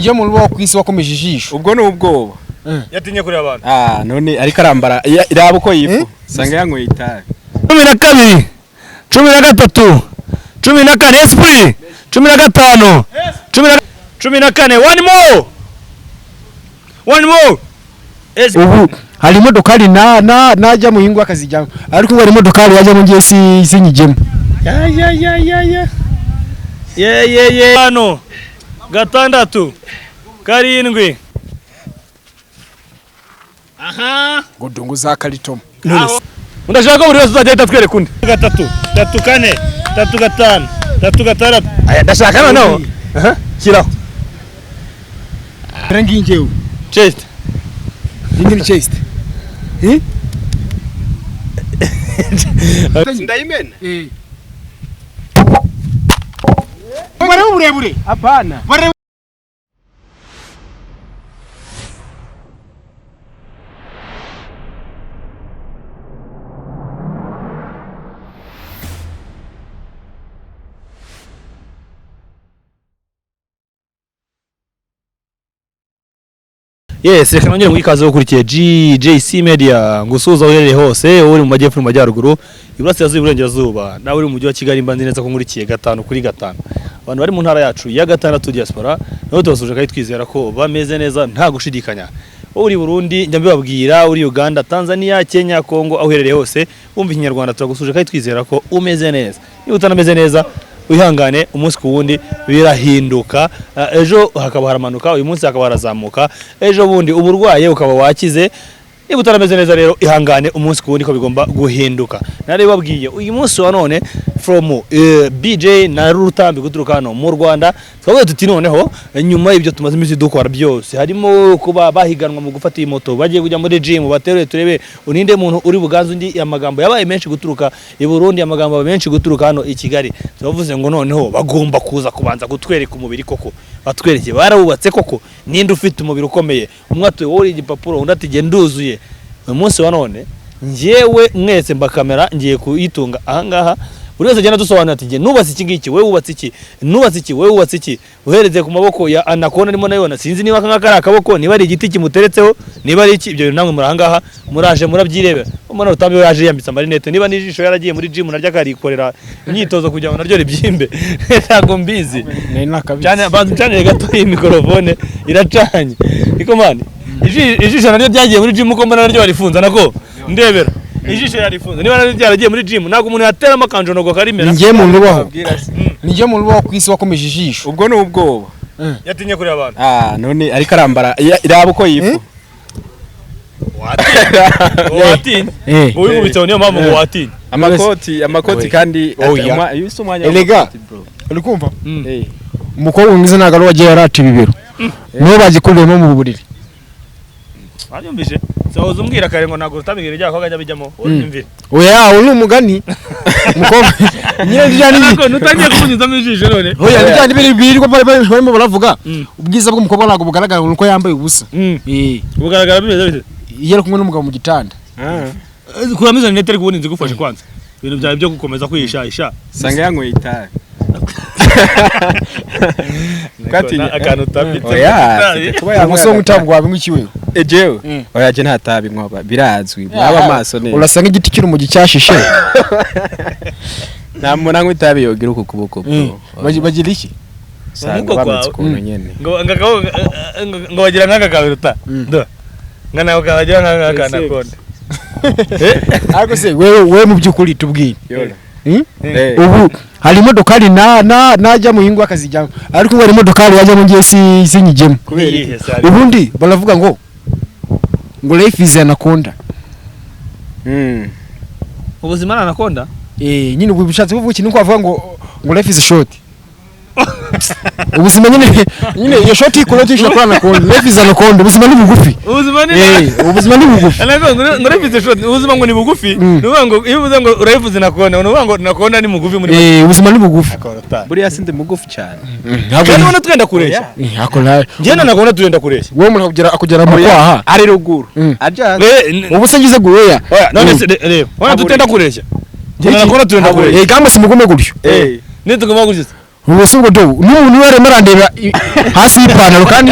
Iyo mu rubo kwisi wakomeje ijisho ubwo n'ubwoba yatinye kuri abantu none ariko arambara iraba uko yifu sanga yangoye itabi 12 13 14 esprit 15 14 one more ubu hari imodokari najya mu hingwa akazijyamo ariko ngo hari imodokari yajya mu ngiye sinyijemo ye hano 6 7 aha godongo za karitomo ndashaka buri wese uzajya twereka undi 3 4 3 5 3 aya ndashaka noneho kiraho rangingewe chest ingini chest ndayimena mara uburebure hapana Yes, reka nongere mwikaze ukurikiye GJC Media ngusuza uhereye hose uri mu majyepfo mu majyaruguru iburasirazuba iburengerazuba nawe uri mu mujyi wa Kigali mbanzi neza ko nkurikiye 5 kuri 5 abantu bari mu ntara yacu ya 6 diaspora naho tubasuje kandi twizera ko bameze neza nta gushidikanya uri Burundi njya mbibabwira uri Uganda Tanzania Kenya Kongo aho uhereye hose umva ikinyarwanda turagusuje kandi twizera ko umeze neza niba utanameze neza wihangane umunsi ku wundi birahinduka ejo hakaba haramanuka uyu munsi hakaba harazamuka ejo bundi uburwaye ukaba wakize niba utarameze neza rero ihangane umunsi ku wundi ko bigomba guhinduka nari babwiye uyu munsi wa none from BJ na Rutambi guturuka hano mu Rwanda twavuye tuti noneho nyuma y'ibyo tumaze imisi dukora byose harimo kuba bahiganwa mu gufata iyi moto bagiye kujya muri gym baterure turebe uninde muntu uri buganzu ndi amagambo yabaye menshi guturuka i Burundi amagambo menshi guturuka hano i Kigali twavuze ngo noneho bagomba kuza kubanza gutwereka umubiri koko batwereke barawubatse koko ninde ufite umubiri ukomeye umwe atuye wowe igipapuro undi ati nduzuye umunsi wa none njewe mwese Bakamera ngiye kuyitunga ahangaha buri wese agenda dusobanura ati nge nubatse iki ngiki wewe wubatse iki nubatse iki wewe wubatse iki uhereze ku maboko ya Anaconda arimo nayona sinzi niba kankakara akaboko niba ari igiti kimuteretseho niba ari iki ibyo namwe muri ahangaha muraje murabyirebera umwana Rutambi yaje yambitse amarinete niba nijisho yaragiye muri gym naryo akarikorera imyitozo kugira ngo naryo ribyimbe ntago mbizi cyane bantu cyane gato iyi mikrofone iracanye iko mani ijisho naryo byagiye muri gym uko mbona naryo barifunza nako ndebera ijisho yarifunza niba naryo byaragiye muri gym ntago umuntu yateramo akanjonogo karimera ngiye mu rubaho ngiye mu rubaho kwisi wakomeje ijisho ubwo n'ubwoba yatinye kuri abantu none ariko arambara iraba uko yifu watin uyu mubitse niyo mpamvu watin amakoti kandi yuso umwanya elega uri kumva umukobwa mwiza ntago ari wagiye yarata ibibero niyo bagikuriyemo mu buriri anyumvise sawoza umbwira kare ngo ntago Rutambi ryako kajya bijyamo unyumvire oya uri umugani umukobwa nyine njyani nako nutangiye kubunyuzamo ijisho none oya njyani birirwa barimo baravuga ubwiza bw'umukobwa ntago bugaragara uko yambaye ubusa bugaragara bimeze bite yera kumwe n'umugabo mu gitanda kurameza nete ari kubuninze gufashe kwanza ibintu byawe byo gukomeza kwihisha sanga yangoye itabi kati akantu tapite oya umusonga utabwawe nk'ikiwe ejewe oya je nta tabi mwoba birazwi mwaba amaso neza urasanga igiti kiri mu gicyashishe nta muntu anywa itabi yogira uku kuboko bagira iki sanga bamitse ukuntu nyene ngo bagira nk'aka kabiruta ndo ngana ukabagira nk'aka Anaconda ariko se wewe mu byukuri tubwire ubu hari imodokari najya mu hingwa akazijyamo ariko ngo hari imodokari yajya mu ngiye sinyijemo ubundi baravuga ngo life is Anaconda ubuzima na Anaconda nyine ubushatse buvuga ikintu ko bavuga ngo life is short ubuzima nyine iyo short ikora tisha kwa Anaconda life is Anaconda ubuzima ni bugufi ubuzima ni bugufi ngo life is short ubuzima ngo ni bugufi nuvuga ngo iyo uvuze ngo life is Anaconda nuvuga ngo Anaconda ni mugufi muri ubuzima ni bugufi buri yasinde mugufi cyane kandi ubona twenda kureshya ngenda Anaconda turenda kureshya wowe umuntu akugera mu kwaha ari ruguru ajya ubuse ngize gureya none se reba wana tutenda kureshya ngenda Anaconda turenda kureshya kama si mugume gutyo nitugoma gutyo ubuse ubwo do n'umuntu wari marandeba hasi y'ipantaro kandi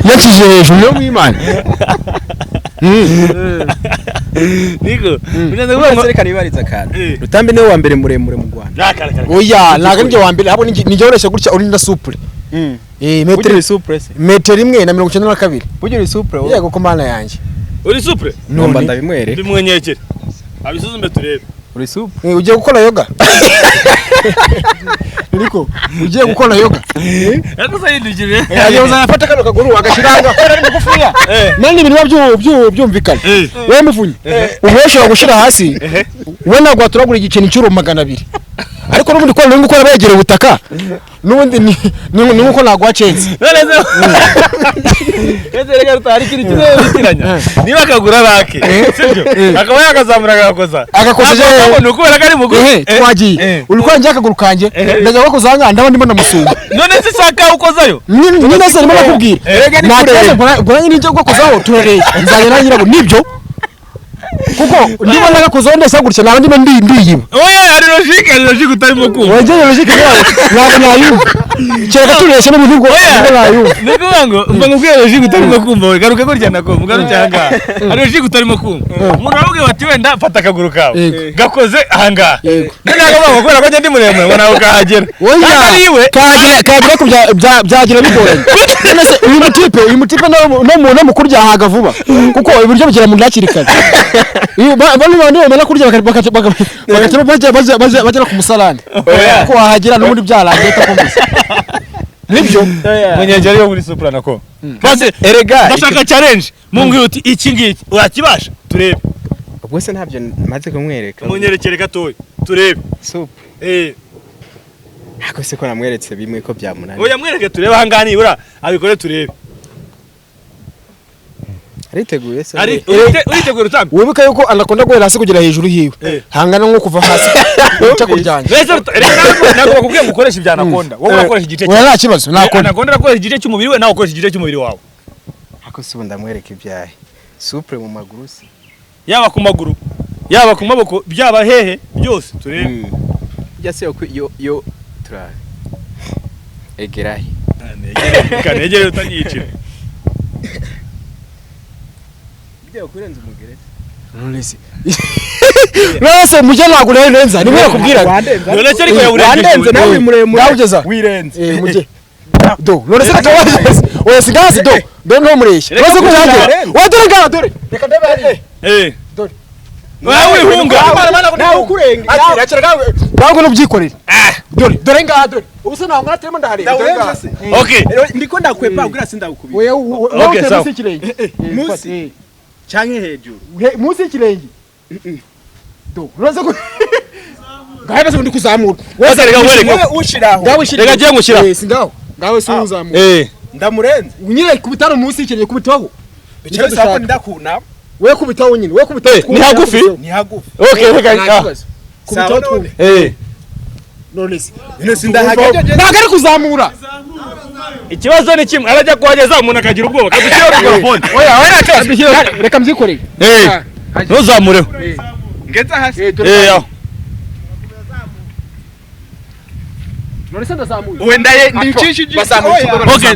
yakije hejuru yo mwimana niko bineze ngo reka nibariza kandi Rutambi niwe wa mbere muremure mu Rwanda oya naga nje wa mbere abo nije oresha gutya uri nda supre metero supre metero 192 buryo uri supre yego ko mana yanjye uri supre nomba ndabimwere bimwenyekere abisuzume turebe uri supre ugiye gukora yoga niko ugiye gukora yoga ariko sayindukire yaje uzafata kano kaguru agashiranga kora ari mugufiya nani ibintu byumvikana wewe mufunye ubeshora gushira hasi we nagwa turagura igiceni cy'uro 200 ariko n'ubundi ko ngo ukora begera ubutaka n'ubundi ni uko nagwa cenze ese rega rutari kiri kizabikiranya niba akagura rake sibyo akaba yakazamura agakoza je nuko kari mugo twagiye uri kwanje akaguru kanje ndaje ko kuzanga ndabandi mbona musumba none se saka ukozayo nyine se ndimo nakubwira nakize gura n'inje gwo kuzaho turareye nzanye na nyirabo nibyo kuko ndimo nagakozonde sagurutse nabandi ndiyiba oya ari logique utarimo kumva waje logique yawe nayumva cyera tureshe no muvugo nayumva niko ngo mva ngubwiye logique utarimo kumva garuka ko ryana ko mugaru cyanga ari logique utarimo kumva umuntu aravuga bati wenda fata akaguru kawe gakoze ahanga none agomba gukora ko ndi muremure ngo nawe kahagera ariwe kagira ko byagira bigoranye none se uyu mutipe no mukurya haga vuba kuko ibiryo bigira mu ndakirikanye bano bamena kurya bagera ku musalani ko wahagera n'ubundi byarangiye takomeza nibyo munyegera yo muri soprano ko base erega ndashaka challenge mungu uti iki ngiki urakibasha turebe ubwo se ntabyo maze kumwereka munyerekere gatoyi turebe super ako se ko namweretse bimwe ko byamunani oya mwereke turebe hangani ura abikore turebe ariteguye se uriteguye Rutambi wibuka yuko Anaconda guhera hasi kugera hejuru yiwe hangana nko kuva hasi uca kuryanje nako bakubwiye gukoresha ibya Anaconda wowe urakoresha igice cyo nta kibazo Anaconda arakoresha igice cy'umubiri we nawe ukoresha igice cy'umubiri wawe ako se ndamwereka ibyahe supre mu maguru se yaba ku maguru yaba ku maboko byaba hehe byose turebe byase yo turabe egerahi kanegere utanyicira byo kurenza umugereza nonese nonese mujye nagura renza nimwe yakubwira nonese ariko yaburenze nawe muremure ndawugeza wirenze mujye do nonese tawageze oya sigazi do no mureshya nonese kujage wadore dore reka ndabe dore wawe hunga nawe ukurenga akira gawe no byikorera dore ngaha dore ubuse naho ngateremo ndahari dore ngaha okay ndiko ndakwepa ugira sindagukubira wewe okay sawa musi canke hejuru musi y'ikirenge do uraze ko gahe base ndi kuzamura wose rega wereka wewe ushiraho rega je ngushira singaho ngawe sunzamura ndamurenze nyine kubitaro musi y'ikirenge kubitaho bice sako ndakuna we kubitaho nyine we kubitaho ni hagufi okay rega kubitaho twumve nonese sindahagaje nagari kuzamura ikibazo ni kimwe arajya kuhageza umuntu akagira ubwoba kadushira mikrofone oya reka mzikoreye ntuzamureho ngeza hasi aho nonese ndazamuye wenda ndicishe basamuye okay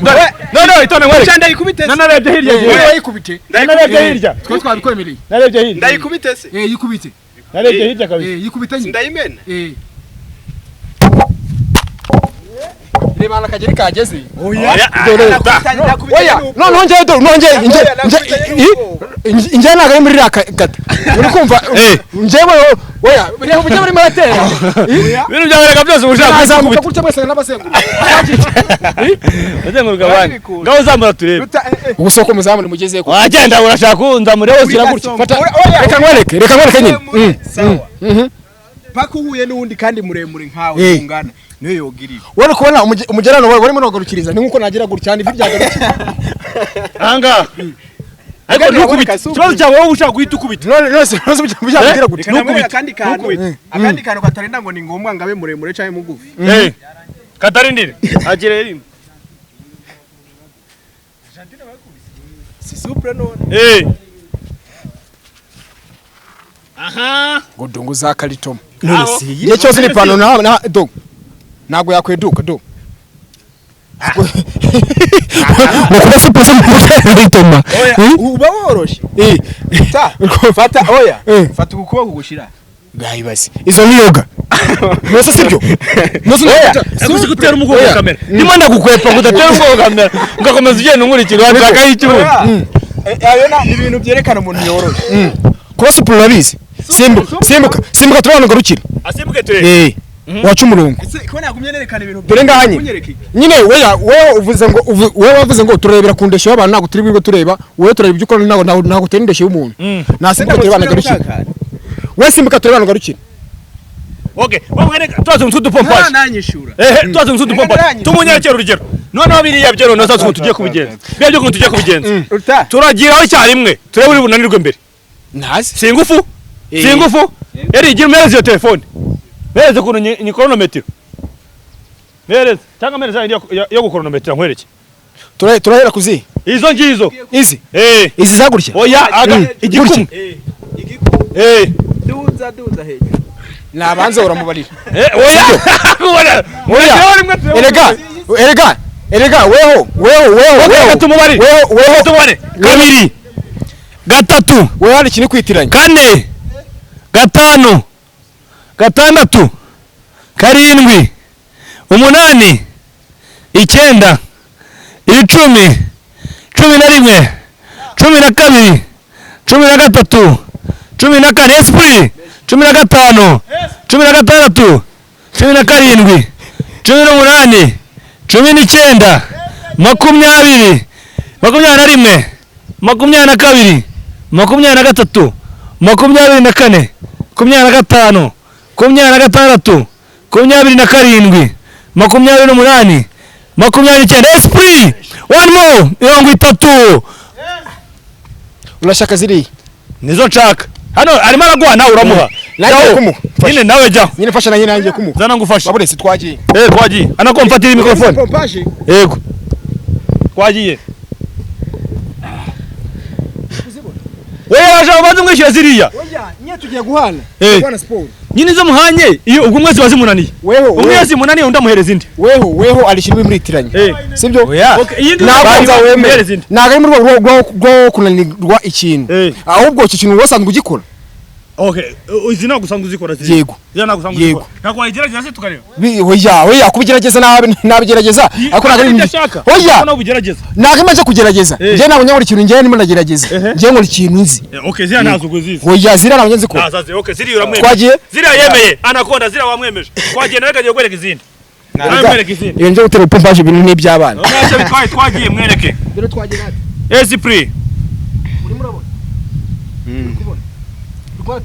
no itone mwere cyanda yikubite nanarebye hirya wewe yikubite nanarebye hirya twabikwemereye narebye hirya ndayikubite se yikubite narebye hirya kabisa yikubite nyine ndayimena reba nakageri kageze oya nonje nje nagaye muri rakata uri kumva njewe oya reba bujye muri maratera ibintu byabereka byose ubushaka kuzamuka gutya mwese n'abasenguru bazenguruka bandi ngaho zamura turebe ubusoko muzamure mugeze ko wagenda urashaka kunzamure wose iragutya fata reka nkwereke nyine sawa paka uhuye n'undi kandi muremure nkawe ungana niyo yogirira wari kubona umugerano warimo nogarukiriza ni nkuko nagira gutya ndi byagarukiye anga ariko ntukubita ikibazo cyawe wowe ushaka guhita ukubita nose byagira gutya ntukubita akandi kantu katarinda ngo ni ngombwa ngabe muremure cyangwa mugufi katarindire agire rimwe si supre none aha godongo za kalitomo none si ye cyose ni pano na do nago yakweduka do Ukora siporo bituma uba woroshe fata oya fata ukuboko kugushira gayi basi izo ni yoga nose sibyo Aguze gutera umugongo kamera ndimo ndagukwepa gutatera umugongo kamera ngakomeza ugenda nkurikira washaka y'ikibuno ayo ni ibintu byerekana umuntu yoroshe kora siporo urabizi simbuka turabona garukira asimbuke ture wacu umurongo ko nagumye nerekana ibintu dore ngahanye nyine wewe wavuze ngo turebera ku ndeshyo y'abantu ntago turi bwigo tureba wewe tureba ibyo ukora ntago turi indeshyo y'umuntu nasimbuka turabana garukira we simbuka turabana garukira okay wamwereka twaze nsudu pompaje nanyishura twaze nsudu pompaje tumunyekera urugero noneho biriya byero nazaze ngo tugiye kubigenza byo ngo tugiye kubigenza turagiraho icyarimwe turebe uri bunanirwe mbere ntazi singufu eri igira umereze iyo telefone mereze kuntu ni chronometer mereze cyangwa mereze yo gukoronometera nkwereke turahera kuzi izo ngizo izi zagurya oya igikumwe duza hejuru nabanze uramubarira erega weho tumubare kabiri gatatu weho hari ikintu kwitiranya kane gatanu gatandatu karindwi umunani icyenda icumi cumi na rimwe cumi na kabiri cumi na gatatu cumi na kane esprit cumi na gatanu cumi na gatandatu cumi na karindwi cumi n'umunani cumi n'icyenda makumyabiri na rimwe makumyabiri na kabiri makumyabiri na gatatu makumyabiri na kane makumyabiri na gatanu makumyabiri na gatandatu makumyabiri na karindwi makumyabiri n'umunani makumyabiri n'icyenda esprit one more 30 urashaka ziriya nizo nshaka hano arimo araguha nawe uramuha nyine nawe jya nyine fasha na nyine nangiye kumuha zana ngufasha babure si twagiye twagiye anako mfatira mikrofone yego twagiye wewe waje ubanze mwishyura ziriya oya nye tugiye guhana sport nyine izo muhanye iyo ubwo mwese wazimunaniye umwe zimunaniye undamuhereza indi weho alishyirwa imuritiranye sibyo nabanza wemereza indi naga ari mu rwo kunanirwa ikintu ahubwo iki kintu wasanzwe ugikora okay izi nago usanzwe uzikora ziri yego ntabwo wayigerageza se tukareba oya kubigerageza nabigerageza ariko naga ari oya naga imaze kugerageza nje nabo nyakora ikintu nje ndimo ndagerageza nje nkora ikintu nzi okay zira nazo guzizi oya zira nabo nzi ko okay ziri uramwemeje twagiye zira yemeye anakonda zira wamwemeje twagiye narekaje kwereka izindi mwereke izindi iyo nje gutera pompaje ibintu n'iby'abana nacyo bitwaye twagiye mwereke dore twagiye nati esprit uri murabona kubona rwa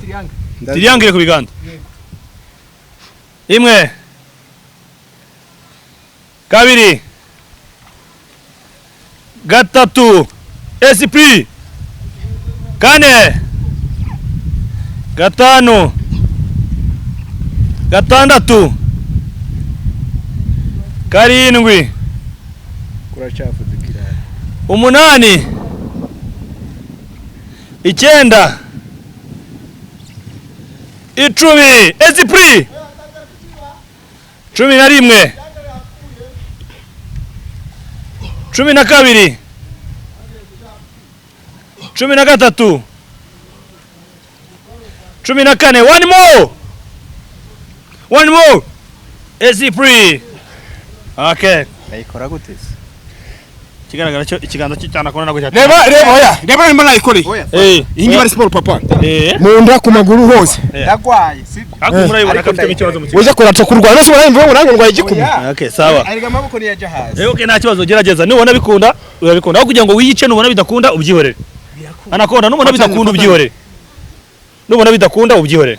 triangle ku biganda imwe kabiri gatatu esprit kane gatanu gatandatu karindwi kuracafuze kirara umunani icyenda icumi esprit cumi na rimwe cumi na kabiri cumi na gatatu cumi na kane one more esprit okay ayikora gute kigaragara cyo ikiganza cy'cyana kona nako cyatse reba nimba nayikoreye ingi bari sport papa mu nda ku maguru hose ndagwaye sibyo akumura yibona kafite ikibazo mu uje kurata kurwana no subira imvugo nango ngwaye igikumi okay sawa ariga amaboko ni yaje hasi okay nta kibazo gerageza nubona bikunda urabikunda aho kugira ngo wiyice nubona bidakunda ubyihorere Anaconda nubona bidakunda ubyihorere nubona bidakunda ubyihorere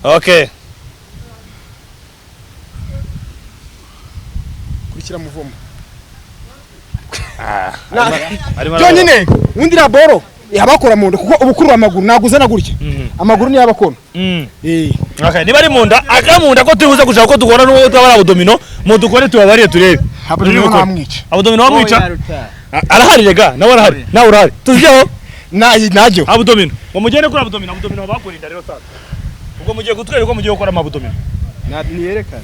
okay kurikira muvumo byonyine undi na boro yabakora mu nda kuko ubukuru amaguru naguzana gutya amaguru ni yabakona okay niba ari mu nda akamunda ko tuhuza gushaka ko dukora n'uwo twabara abdomino mu dukore tubabariye turebe abdomino wamwica arahari rega nawe arahari nawe urahari tuzyeho najyo abdomino ngo mugende kuri abdomino bakurinda rero sasa ubwo mugiye gutwereka ko mugiye gukora abdomino niyerekana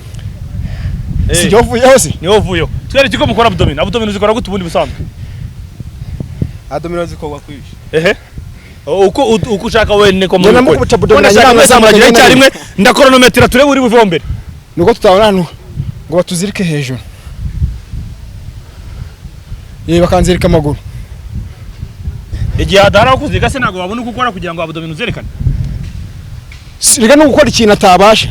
si cyo vuye hose niho vuyo twere tiko mukora abdomino zikora gute ubundi busanzwe abdomino zikorwa kwishi uko ushaka wene ko Mbona muko buca abdomino nyamwe icyarimwe ndakoronometera turebe uri buvombere nuko tutabona hano ngo batuzirike hejuru bakanzirika amaguru igihe adara kuzirika se ntago wabona uko ukora kugira ngo abdomino zerekane reka no gukora ikintu atabasha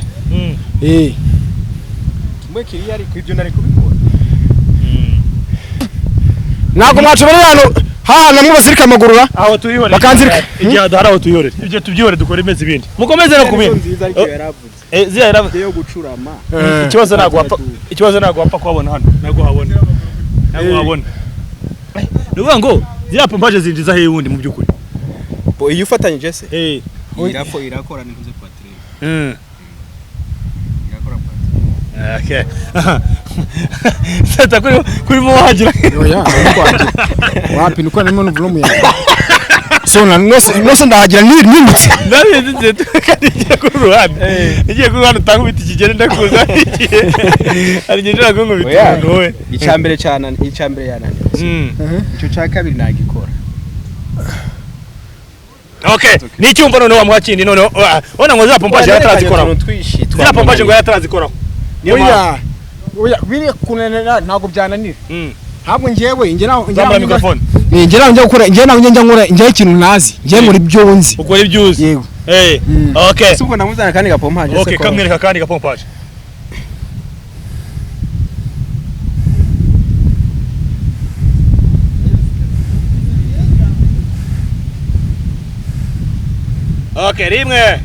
mwe kiri yari kwibyo nari kubikora ntago mwacobora hano namwe basirika amaguru aho tuyihore bakanzirika igihe adara aho tuyihore ibyo tubyihore dukora imeze ibindi mukomeze no kumenya nziza ariko yaravuze ziya yaravuze yo gucurama ikibazo ntago wapfa kubona hano ntago habona nuvuga ngo ziya pompaje zinjiza he wundi mu byukuri bo iyo ufatanyije se irakora nikuze patire irakora patire okay sata kuri mo wagira oya wapi nuko nimo n'ubulumu ya so nose ndahagira nimutse ndabizi kandi ku ruhande igiye ku ruhande tanga biti kigere ndakuza ari ngira ngo bitu wowe icambere yanani cyo cya kabiri nagikora okay ni cyumba none wa mwakindi none ona ngo za pompaje yatarazikora za pompaje ngo yatarazikora oya biri kunenera ntago byananira ntabwo ngewe zambara mikrofone njye gukora njye nkora njye ikintu nazi njye muri byo unzi ukora ibyo uzi yego okay suko namuzana kandi gapompaje se okay kamwereka kandi gapompaje okay rimwe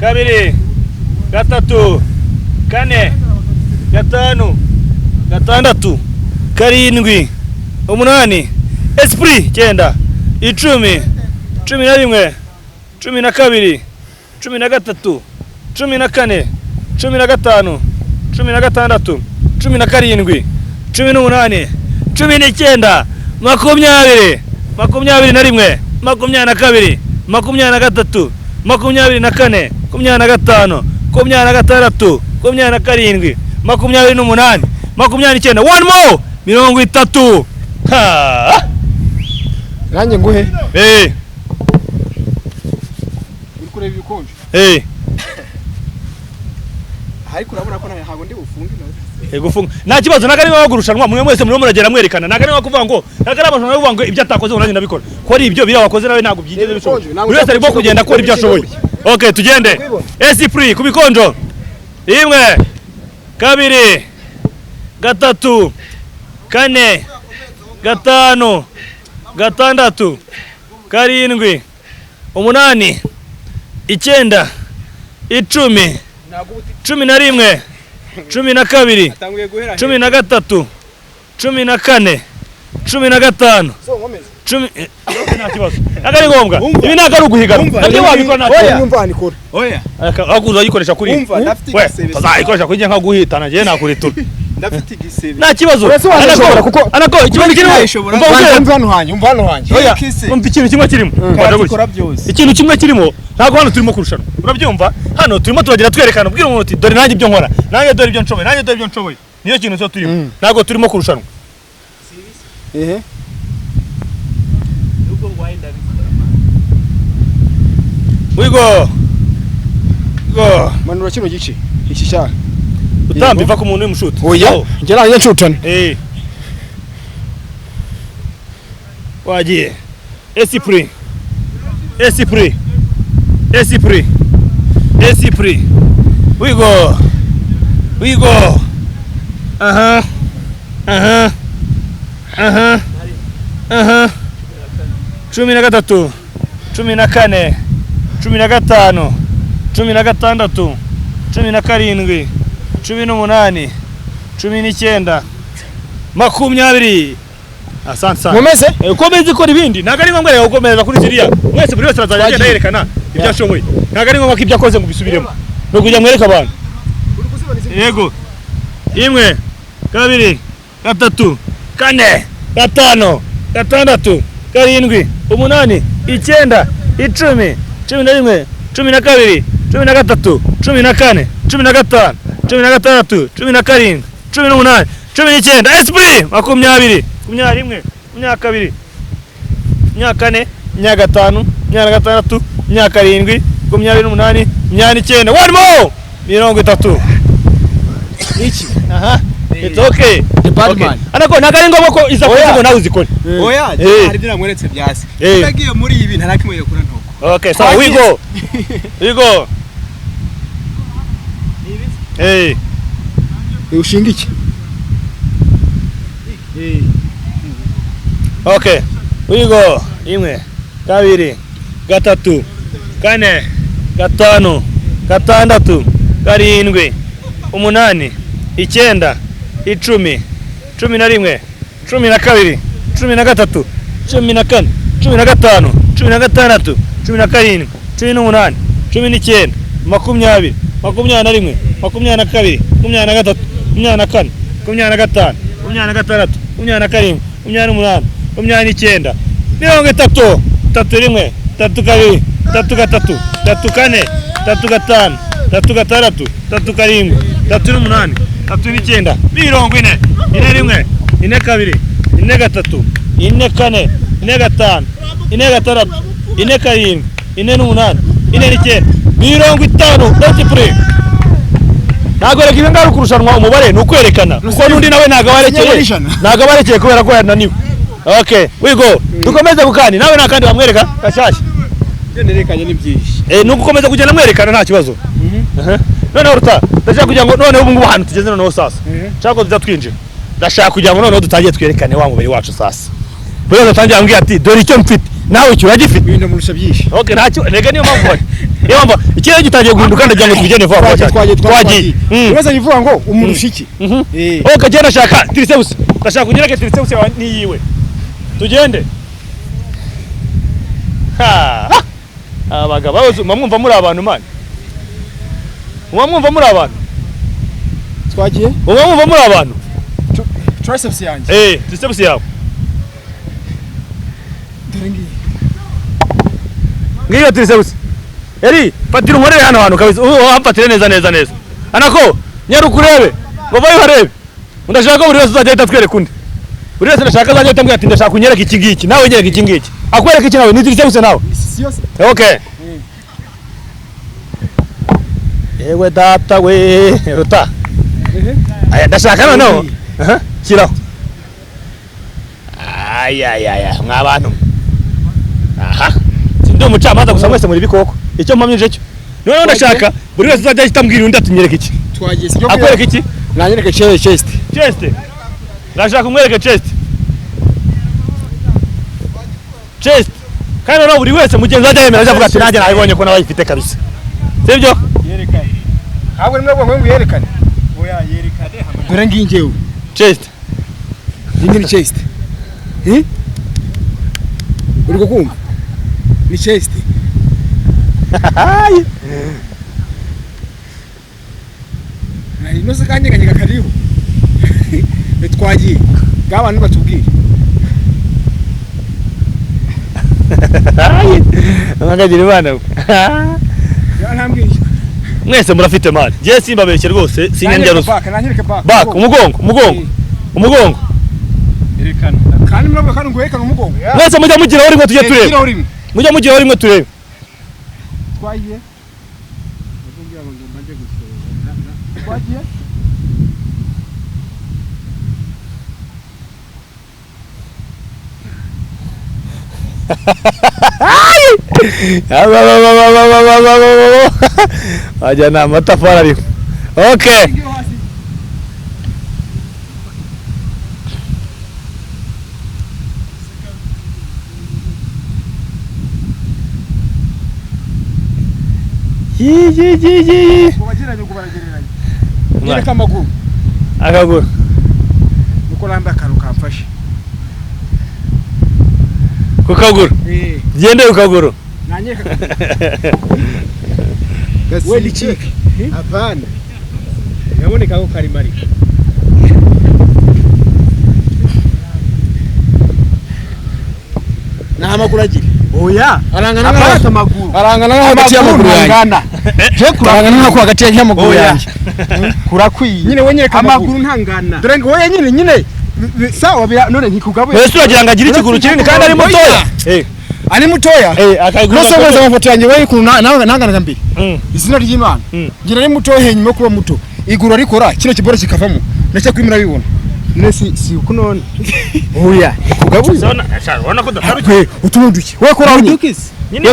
kabiri gatatu kane gatanu gatandatu karindwi umunani esprit 9 10 11 12 13 14 15 16 17 18 19 20 21 22 23 24 25 26 27 28 29 one more 30 ha nanjye nguhe uri kureba ibikonje ariko urabona ko ntago ndi bufunge gufunga nta kibazo nagari bagurushanwa mwe mwese muri muragera mwerekana nagari bakuvuga ngo nagari abantu bavuga ngo ibyo atakoze ngo nanjye ndabikora ko ari ibyo bira wakoze nawe ntago byigeze bishoboye buri wese arimo kugenda akora ibyo ashoboye okay tugende esprit kubikonjo rimwe kabiri gatatu kane gatanu gatandatu karindwi umunani icyenda 10 11 12 13 14 15 nta kibazo nagari ngombwa ibi nagari uguhigana nabyo wabikora oya nyumva nikora oya akuza yikoresha kuri umva ndafite igisebe azayikoresha kuri nka guhitana je nakuritura ndafite igisebe nta kibazo anako ikibazo kirimo umva hano hanjye oya umva ikintu kimwe kirimo ikintu kimwe kirimo ntago hano turimo kurushana urabyumva hano turimo turagira twerekana ubwira umuntu uti dore nanjye ibyo nkora nanjye dore ibyo nshoboye niyo kintu cyo turimo ntago turimo kurushanwa wigo manura kino gice iki cyane utambi va ku muntu w'umushuti oya njye nanjye ncutana wagiye esprit wigo aha 13 14 15 16 17 18 19 20 asante sana mumeze ukomeze ikora ibindi ntago ari ngombwa rero ukomeza kuri ziriya mwese buri wese azajya agenda yerekana ibyo ashoboye ntago ari ngombwa ko ibyo akoze ngo bisubiremo no kujya mwereka abantu yego imwe kabiri gatatu kane gatanu gatandatu karindwi umunani icyenda 10 11 12 13 14 15 16 17 18 19 18 19 esprit 20 21 22 24 25 26 27 28 29 one more 30 iki aha it's okay the bad okay. man Anaconda nagari ngombwa ko iza kuvuga nawe uzikora oya hari byo namweretse byase nagiye muri ibi ntarakimwe kura ntoko okay so we go hey ushinga iki okay we go 1 2 3 4 5 6 7 8 9 10 11 12 13 14 15 16 17 18 19 20 21 22 23 24 25 26 27 28 29 30 31 32 33 34 35 36 37 38 39 40 41 42 43 44 45 46 47 48 49 50 ntago reka ibi ngaruka kurushanwa umubare nukwerekana kuko nundi nawe ntago barekeye kubera ko yananiwe okay we go dukomeze gukani nawe nakandi bamwereka gashyashya nerekanye ni byinshi nugukomeza kugenda mwerekana nta kibazo none Ruta ndashaka kugira ngo none ubu ngubu hano tugeze none sasa nshaka tuza twinjira ndashaka kugira ngo none dutangiye twerekane wa mubiri wacu sasa bero dutangiye ambwiye ati dore icyo mfite nawe cyo uragifite ibintu murusha byinshi okay ntacyo rega niyo mpamvu ikirere gitangiye guhinduka ndagira ngo tubigene vuba twagiye ubaza yivuga ngo umurusha iki okay genda shaka triceps ndashaka kunyereke triceps ni yiwe tugende abagabo mwumva muri abantu man mwumva muri abantu twagiye mwumva muri abantu triceps yanjye triceps yawe ngiyo triceps eri patira umurere hano kabisa hafatire neza anako nyarukurebe babaye barebe ndashaka buri wese uzajya twereka undi buri wese ndashaka azajya tambwira ati ndashaka kunyereka iki ngiki nawe nyereka iki ngiki akwereka iki nawe ni triceps nawe okay ewe data we Ruta aya ndashaka noneho kiraho aya mwabantu aha ndi umucamanza gusa mwese muri bikoko icyo mpamyije cyo none ndashaka buri wese uzajya ahitambwira undi atunyereka iki twagiye akwereka iki nanyereka chest ndashaka umwereke chest kandi no buri wese mugenzi ajya yemera avuga ati nanjye nabibonye ko nabayifite kabisa sibyo yerekane ahubwo nimwe ngo yerekane oya yerekane dore ngingewe chest ni chest uri kumva ni chest inoze kanyeganyega kariho twagiye gabantu batubwire Amagagira bana yarambwiye mwese murafite mali je simbabeshye rwose sinyanja ruso back umugongo erekana kandi murabwo kandi ngwerekana umugongo mwese mujya mugira uri ngo tujye turebe mujya mugira uri ngo turebe twagiye bavugira ngo mbanje gusoza twagiye Aja na matafari ariko okay kubageranye kubaragereranye nyereka amaguru akaguru nuko namba akantu kamfashe kukaguru gende ukaguru nanyeka wewe ni chiki hapana yaboneka ko karimari na amaguru agira oya arangana hagati y'amaguru yanjye je kurangana nako hagati y'amaguru yanjye kurakwiye nyine wenyine amaguru ntangana dore ngo wowe nyine sawa none nkikugabuye Yesu wagira ngo agire ikiguru kinini kandi ari mutoya ari mutoya akaguru nose amafoto yanjye wewe ntangana mbere izina ry'Imana ngira ari mutoya nyuma kuba muto iguru arikora kino kiboro kikavamo ndetse kuri murabibona nesi si uko none oya kugabuye ubona ko dataruke utunduke wewe kora nyine nyine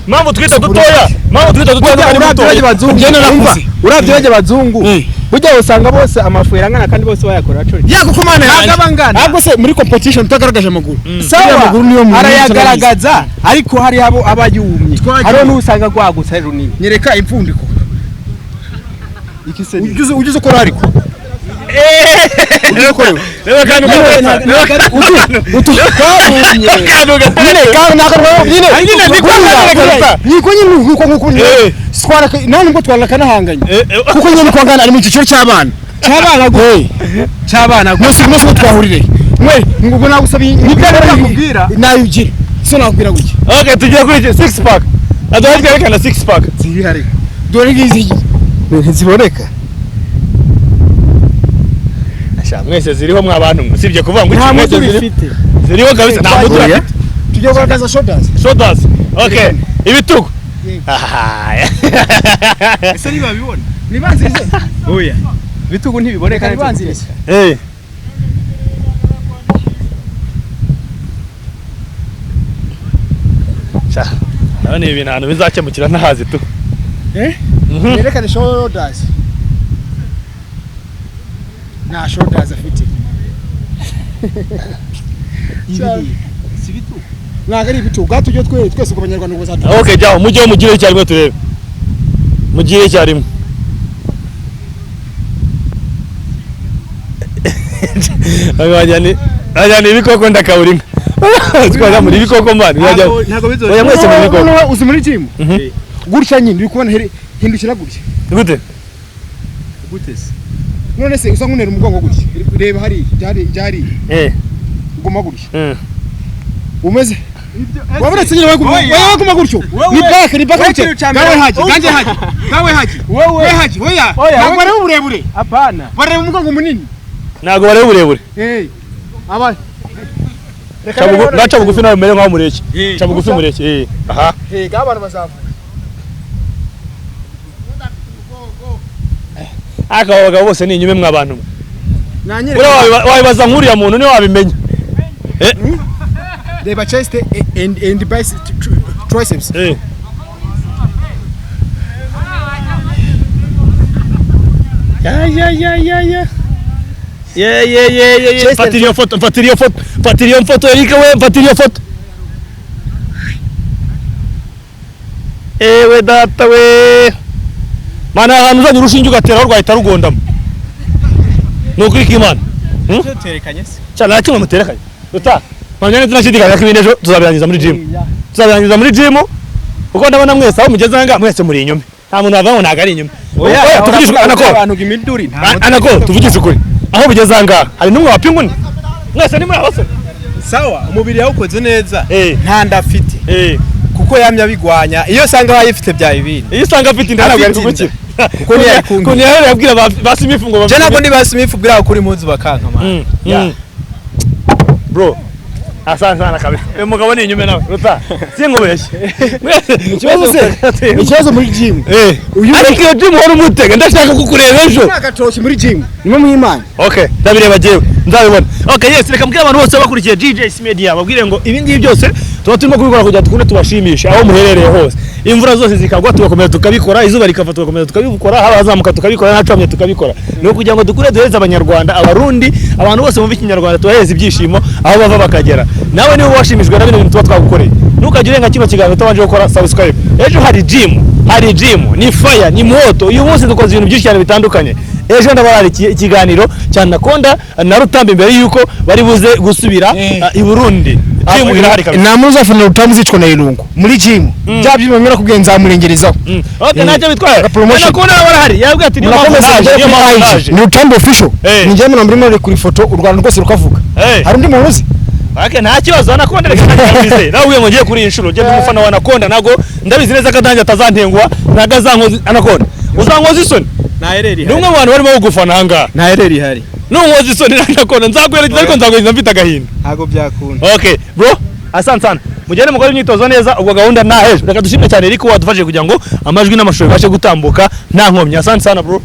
mpamvu twita dutoya ari mutoya uravye bazungu burya usanga bose amafuera ngana kandi bose bayakora cyo yako komana yagabangana ahubwo se muri competition utagaragaje amaguru sawa arayagaragaza ariko hari abo abayumye haro n'usanga gwagutse runini nyereka impfundiko ikise ujuze ukora ariko cyabana gusa twahurire mwe ngo nagusabiye nikubwira nayo ugire so nakubwira gutya okay tugiye kuri 6 pack adohari kerekana 6 pack ziri hari dore ngizi ntiziboneka mwese ziriho mwabantu usibye kuvuga ngo nta mwese ziriho kabisa nta mutu afite tujye kugaragaza shoulders okay ibitugu ese niba bibona nibanzirize oya bitugu ntibiboneka nibanzirize none ibi bintu bizakemukira ntahazi tu nerekane shoulders na shoulders afite sibitu nagari ibitu gatujye twese ku banyarwanda ngo zatu okay jaho mujye mugire cyarimo turebe mugire cyarimo ajyane ibikoko ndakaburinga twajya muri ibikoko mani ntago bizoje oya mwese muri ibikoko uzi muri gym gutya nyine uri kubona hindukira gutya gute se none se usa nkunera umugongo gutya reba hari jari guma gutya umeze wabonetse nyine wewe guma gutyo ni baka gutya gawe haji oya ntabwo bare uburebure apana bare umugongo munini ntabwo bare uburebure aba baca bugufi nawe mere nkaho mureke ca bugufi mureke aha gabana bazavu abagabo bose ni inyume mwabantu wabibaza nk'uriya muntu ni wabimenya reba chest and triceps fatiriyo foto Erika we fatiriyo foto ewe data we mana ahantu uzanye urushinge ugateraho rwahita rugondamo nukuri k'Imana terekanye se cyane nakimwe muterekanye uta manyane tunashidikanya ko ibinejo tuzabirangiza muri gym uko ndabona mwese aho mugeze hanga mwese muri inyume nta muntu wavamo ntago ari inyume oya tuvugisha Anaconda tuvugisha ukuri aho bigeze hanga hari numwe wapingwa ni mwese ni muri abasore sawa umubiri yawukoze neza nta ndafite kuko yamya bigwanya iyo sanga bayifite bya ibindi iyo sanga afite inda ntabwo ari kugukira kuko ni yari yabwira basimifu ngo je nabwo ndi basimifu bwira kuri muzi bakanka man bro asana kabisa umugabo ni inyume nawe ruta singubeshye ikibazo muri gym ariko iyo gym wari umutega ndashaka kukureba ejo nakatoshi muri gym nimwe muhimana okay ndabireba jewe nzabibona okay yes reka mbwira abantu bose bakurikiye GJS Media babwire ngo ibi ngibi byose tuba turimo kubikora kugira tukunde tubashimishe aho muherereye hose imvura zose zikagwa tugakomeza tukabikora izuba rikava tugakomeza tukabikora haba hazamuka tukabikora nacamye tukabikora no kugira ngo dukure duheza abanyarwanda abarundi abantu bose bumva ikinyarwanda tubaheza ibyishimo aho bava bakagera nawe niwe washimishwe na bino bintu tuba twagukoreye ntukagire nka kino kiganiro utabanje gukora subscribe ejo hari gym ni fire ni moto uyu munsi dukoze ibintu byinshi cyane bitandukanye ejo ndabararikiye ikiganiro cya Anaconda na Rutambi mbere yuko bari buze gusubira i Burundi gym irahari kabisa namuza fana Rutambi zicwa na irungu muri gym bya byimo mwera kugenza murengerezaho okay najya bitwaye Anaconda barahari yabwiye ati ni Rutambi official ni njye muri muri kuri foto u Rwanda rwose rukavuga hari undi muntu uzi okay nta kibazo Anaconda reka nakize nawe ngo ngiye kuri inshuro je umufana wa Anaconda nago ndabizi neza ko adanjye atazantengwa nagazankozi Anaconda uzankozi isoni nta ereri ni umwe mu bantu barimo kugufana ahangaha nta ereri hari n'umuzi isoni Anaconda nzaguherekeza ariko nzaguheza mfite agahinda ntago byakunda okay bro asante sana mugende mukora imyitozo neza ubwo gahunda nta hejuru reka dushime cyane ariko wadufashije kugira ngo amajwi n'amashusho bibashe gutambuka nta nkomyi asante sana bro